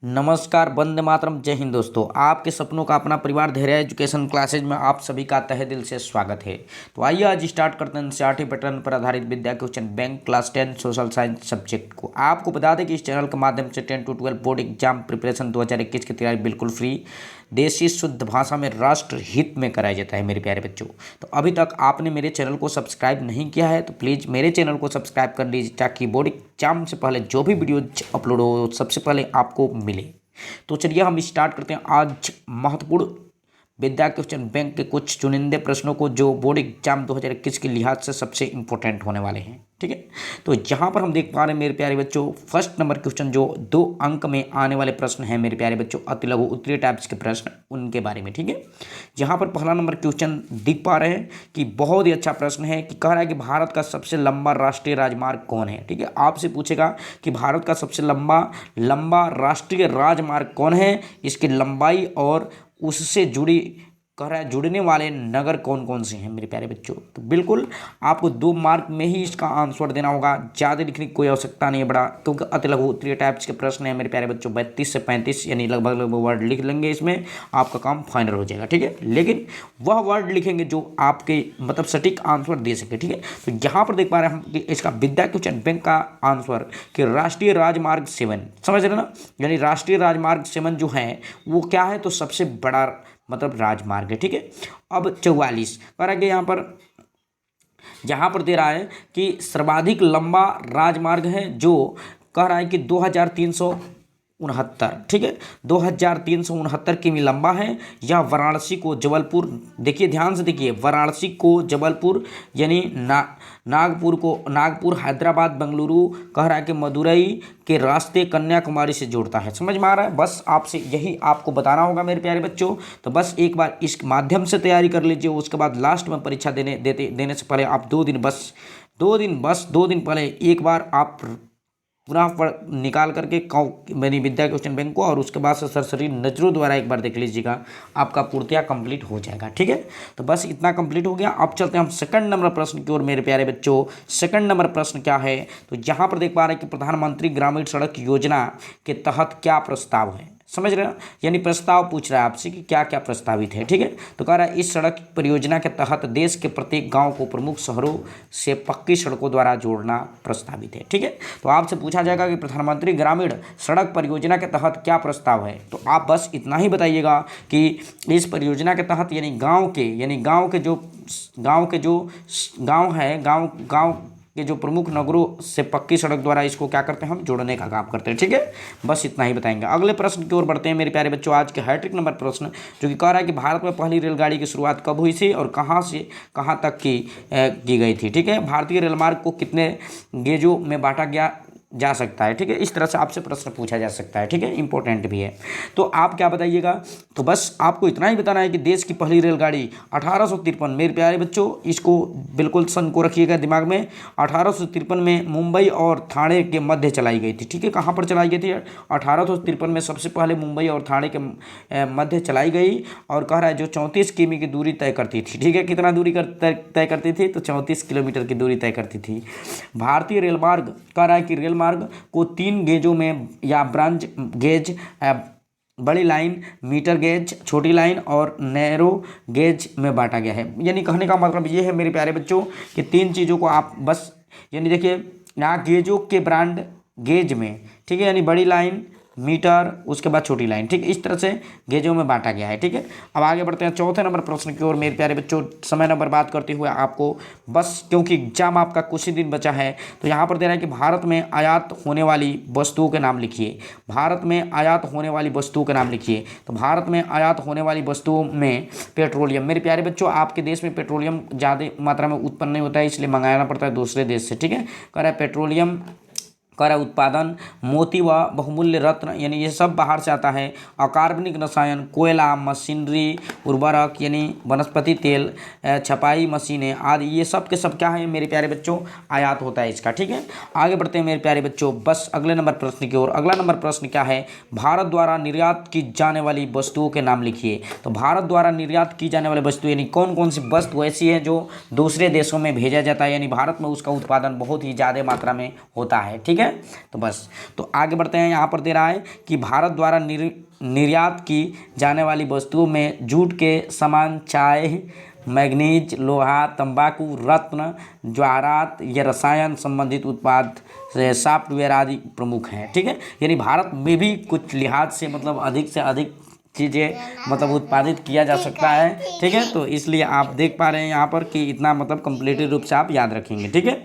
नमस्कार, वंदे मातरम, जय हिंद। दोस्तों, आपके सपनों का अपना परिवार धैर्य एजुकेशन क्लासेज में आप सभी का तहे दिल से स्वागत है। तो आइए आज स्टार्ट करते हैं एनसीईआरटी पैटर्न पर आधारित Vidya question bank class 10 social science subject को। आपको बता दें कि इस चैनल के माध्यम से 10 to 12 बोर्ड एग्जाम प्रिपरेशन 2021 की तैयारी बिल्कुल फ्री, देसी शुद्ध भाषा में राष्ट्र हित में कराया जाता है मेरे प्यारे बच्चों। तो अभी तक आपने मेरे चैनल को सब्सक्राइब नहीं किया है तो प्लीज़ मेरे चैनल को सब्सक्राइब कर लीजिए, ताकि बोर्ड एग्जाम से पहले जो भी वीडियो अपलोड हो सबसे पहले आपको मिले। तो चलिए हम स्टार्ट करते हैं आज महत्वपूर्ण विद्या क्वेश्चन बैंक के कुछ चुनिंदे प्रश्नों को, जो बोर्ड एग्जाम 2021 के लिहाज से सबसे इंपॉर्टेंट होने वाले हैं। ठीक है, तो यहाँ पर हम देख पा रहे हैं मेरे प्यारे बच्चों, फर्स्ट नंबर क्वेश्चन जो 2 अंक में आने वाले प्रश्न हैं मेरे प्यारे बच्चों, अति लघु उत्तरीय टाइप्स के प्रश्न, उनके बारे में। ठीक है, यहाँ पर पहला नंबर क्वेश्चन दिख पा रहे हैं कि बहुत ही अच्छा प्रश्न है कि कह रहा है कि भारत का सबसे लंबा राष्ट्रीय राजमार्ग कौन है। ठीक है, आपसे पूछेगा कि भारत का सबसे लंबा राष्ट्रीय राजमार्ग कौन है, इसकी लंबाई और उससे जुड़ी कह रहा है जुड़ने वाले नगर कौन कौन से हैं मेरे प्यारे बच्चों। तो बिल्कुल आपको 2 मार्क में ही इसका आंसर देना होगा, ज़्यादा लिखने की कोई आवश्यकता नहीं है बड़ा, क्योंकि अति लघु उत्तरीय टाइप्स के प्रश्न हैं मेरे प्यारे बच्चों। 32 से 35 यानी लगभग वर्ड लिख लेंगे, इसमें आपका काम फाइनल हो जाएगा। ठीक है, लेकिन वह वर्ड लिखेंगे जो आपके मतलब सटीक आंसर दे सके। ठीक है, तो यहाँ पर देख पा रहे हैं हम कि इसका विद्या क्वेश्चन बैंक का आंसर कि राष्ट्रीय राजमार्ग 7, समझ रहे ना, यानी राष्ट्रीय राजमार्ग 7 जो है वो क्या है, तो सबसे बड़ा मतलब राजमार्ग है। ठीक है, अब 44 कह रहा है कि यहाँ पर दे रहा है कि सर्वाधिक लंबा राजमार्ग है, जो कह रहा है कि 2369। ठीक है, 2369 किमी लंबा है। यह वाराणसी को जबलपुर, देखिए ध्यान से देखिए, वाराणसी को जबलपुर यानी नागपुर हैदराबाद बेंगलुरु, कह रहा है कि मदुरई के रास्ते कन्याकुमारी से जोड़ता है। समझ में आ रहा है, बस आपसे यही आपको बताना होगा मेरे प्यारे बच्चों। तो बस एक बार इस माध्यम से तैयारी कर लीजिए, उसके बाद लास्ट में परीक्षा देने से पहले आप 2 दिन पहले एक बार आप पुनः निकाल करके मेरी विद्या क्वेश्चन बैंक को, और उसके बाद से सरसरी नजरों द्वारा एक बार देख लीजिएगा, आपका पूर्तिया कंप्लीट हो जाएगा। ठीक है, तो बस इतना कंप्लीट हो गया। अब चलते हैं हम सेकंड नंबर प्रश्न की ओर मेरे प्यारे बच्चों। सेकंड नंबर प्रश्न क्या है, तो यहाँ पर देख पा रहे हैं कि प्रधानमंत्री ग्रामीण सड़क योजना के तहत क्या प्रस्ताव है। समझ रहे हैं, यानी प्रस्ताव पूछ रहा है आपसे कि क्या क्या प्रस्तावित है। ठीक है, तो कह रहा है इस सड़क परियोजना के तहत देश के प्रत्येक गांव को प्रमुख शहरों से पक्की सड़कों द्वारा जोड़ना प्रस्तावित है। ठीक है, तो आपसे पूछा जाएगा कि प्रधानमंत्री ग्रामीण सड़क परियोजना के तहत क्या प्रस्ताव है, तो आप बस इतना ही बताइएगा कि इस परियोजना के तहत यानी गाँव के जो गाँव के जो प्रमुख नगरों से पक्की सड़क द्वारा इसको क्या करते हैं, हम जोड़ने का काम करते हैं। ठीक है, बस इतना ही बताएंगे। अगले प्रश्न की ओर बढ़ते हैं मेरे प्यारे बच्चों। आज के हैट्रिक नंबर प्रश्न जो कि कह रहा है कि भारत में पहली रेलगाड़ी की शुरुआत कब हुई थी और कहाँ से कहाँ तक की गई थी। ठीक है, भारतीय रेलमार्ग को कितने गेजों में बांटा जा सकता है। ठीक है, इस तरह से आपसे प्रश्न पूछा जा सकता है। ठीक है, इंपॉर्टेंट भी है। तो आप क्या बताइएगा, तो बस आपको इतना ही बताना है कि देश की पहली रेलगाड़ी 1853, मेरे प्यारे बच्चों इसको बिल्कुल सन को रखिएगा दिमाग में, 1853 में मुंबई और ठाणे के मध्य चलाई गई थी। ठीक है, कहाँ पर चलाई गई थी, 1853 में सबसे पहले मुंबई और ठाणे के मध्य चलाई गई, और कह रहा है जो 34 किमी की दूरी तय करती थी। ठीक है, कितना दूरी तय करती थी, तो 34 किलोमीटर की दूरी तय करती थी। भारतीय रेलमार्ग कह रहा है कि रेलमार्ग को 3 गेजों में या ब्रॉन्ज गेज, बड़ी लाइन, मीटर गेज छोटी लाइन और नैरो गेज में बांटा गया है। यानी कहने का मतलब ये है मेरे प्यारे बच्चों कि 3 चीज़ों को आप बस, यानी देखिए यहाँ गेजों के ब्रांड गेज में, ठीक है, यानी बड़ी लाइन, मीटर, उसके बाद छोटी लाइन। ठीक है, इस तरह से गेजों में बांटा गया है। ठीक है, अब आगे बढ़ते हैं चौथे नंबर प्रश्न की ओर मेरे प्यारे बच्चों। समय न बर्बाद करते हुए आपको बस, क्योंकि एग्जाम आपका कुछ ही दिन बचा है, तो यहाँ पर दे रहा है कि भारत में आयात होने वाली वस्तुओं के नाम लिखिए। भारत में आयात होने वाली वस्तुओं के नाम लिखिए। तो भारत में आयात होने वाली वस्तुओं में पेट्रोलियम, मेरे प्यारे बच्चों आपके देश में पेट्रोलियम ज़्यादा मात्रा में उत्पन्न नहीं होता है, इसलिए मंगाना पड़ता है दूसरे देश से। ठीक है, कह रहा है पेट्रोलियम, कर उत्पादन, मोती व बहुमूल्य रत्न, यानी ये सब बाहर से आता है। अकार्बनिक रसायन, कोयला, मशीनरी, उर्वरक यानी वनस्पति तेल, छपाई मशीनें आदि, ये सब के सब क्या है मेरे प्यारे बच्चों, आयात होता है इसका। ठीक है, आगे बढ़ते हैं मेरे प्यारे बच्चों बस अगले नंबर प्रश्न की ओर। अगला नंबर प्रश्न क्या है, भारत द्वारा निर्यात की जाने वाली वस्तुओं के नाम लिखिए। तो भारत द्वारा निर्यात की जाने वाली वस्तु यानी कौन कौन सी वस्तु ऐसी है जो दूसरे देशों में भेजा जाता है, यानी भारत में उसका उत्पादन बहुत ही ज़्यादा मात्रा में होता है। ठीक है, है। तो बस तो आगे बढ़ते हैं। यहाँ पर दे रहा है कि भारत द्वारा निर्यात की जाने वाली वस्तुओं में जूट के सामान, चाय, मैग्नीज, लोहा, तंबाकू, रत्न, ज्वारात या रसायन संबंधित उत्पाद, सॉफ्टवेयर आदि प्रमुख हैं। ठीक है, यानी भारत में भी कुछ लिहाज से मतलब अधिक से अधिक चीज़ें मतलब उत्पादित किया जा सकता है। ठीक है, तो इसलिए आप देख पा रहे हैं यहाँ पर कि इतना मतलब कंप्लीटली रूप से आप याद रखेंगे। ठीक है,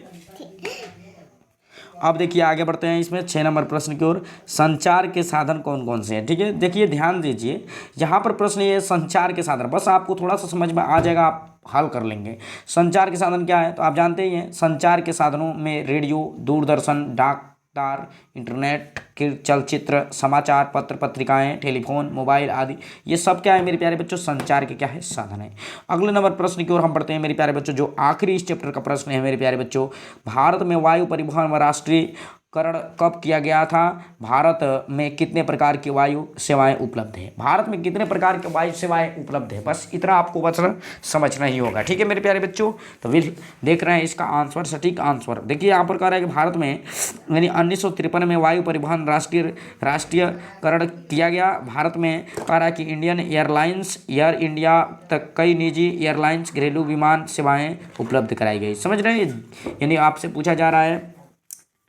अब देखिए आगे बढ़ते हैं इसमें 6 नंबर प्रश्न की ओर। संचार के साधन कौन कौन से हैं? ठीक है, देखिए ध्यान दीजिए, यहाँ पर प्रश्न ये संचार के साधन, बस आपको थोड़ा सा समझ में आ जाएगा, आप हल कर लेंगे। संचार के साधन क्या है तो आप जानते ही हैं। संचार के साधनों में रेडियो, दूरदर्शन, डाक तार, इंटरनेट, चलचित्र, समाचार पत्र, पत्रिकाएं, टेलीफोन, मोबाइल आदि, ये सब क्या है मेरे प्यारे बच्चों, संचार के क्या है, साधन है। अगले नंबर प्रश्न की ओर हम बढ़ते हैं मेरे प्यारे बच्चों। जो आखिरी इस चैप्टर का प्रश्न है मेरे प्यारे बच्चों, भारत में वायु परिवहन व राष्ट्रीयकरण कब किया गया था? भारत में कितने प्रकार की वायु सेवाएं उपलब्ध है? भारत में कितने प्रकार की वायु सेवाएं उपलब्ध है? बस इतना आपको बस समझना ही होगा। ठीक है मेरे प्यारे बच्चों, तो फिर देख रहे हैं इसका आंसर, सटीक आंसर। देखिए यहाँ पर कह रहा है कि भारत में यानी 1953 में वायु परिवहन राष्ट्रीयकरण किया गया। भारत में कह रहा है कि इंडियन एयरलाइंस, एयर इंडिया तक कई निजी एयरलाइंस, घरेलू विमान सेवाएं उपलब्ध कराई गई। समझ रहे हैं, यानी आपसे पूछा जा रहा है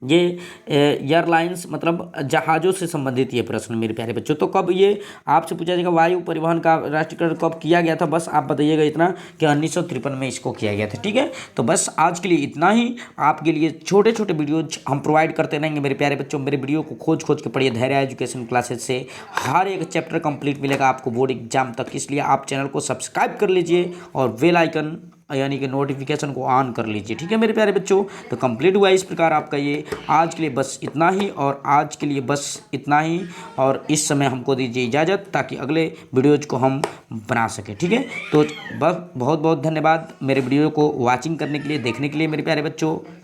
ये एयरलाइंस मतलब जहाज़ों से संबंधित ये प्रश्न मेरे प्यारे बच्चों। तो कब ये आपसे पूछा जाएगा वायु परिवहन का राष्ट्रीयकरण कब किया गया था? बस आप बताइएगा इतना कि 1953 में इसको किया गया था। ठीक है, तो बस आज के लिए इतना ही। आपके लिए छोटे छोटे वीडियोज हम प्रोवाइड करते रहेंगे मेरे प्यारे बच्चों। मेरे वीडियो को खोज खोज के पढ़िए। धैर्य एजुकेशन क्लासेज से हर एक चैप्टर कंप्लीट मिलेगा आपको बोर्ड एग्जाम तक, इसलिए आप चैनल को सब्सक्राइब कर लीजिए और बेल आइकन यानी कि नोटिफिकेशन को ऑन कर लीजिए। ठीक है मेरे प्यारे बच्चों, तो कंप्लीट हुआ इस प्रकार आपका ये। आज के लिए बस इतना ही, और आज के लिए बस इतना ही, और इस समय हमको दीजिए इजाज़त ताकि अगले वीडियोज को हम बना सकें। ठीक है, तो बस बहुत बहुत धन्यवाद मेरे वीडियो को वॉचिंग करने के लिए, देखने के लिए मेरे प्यारे बच्चों।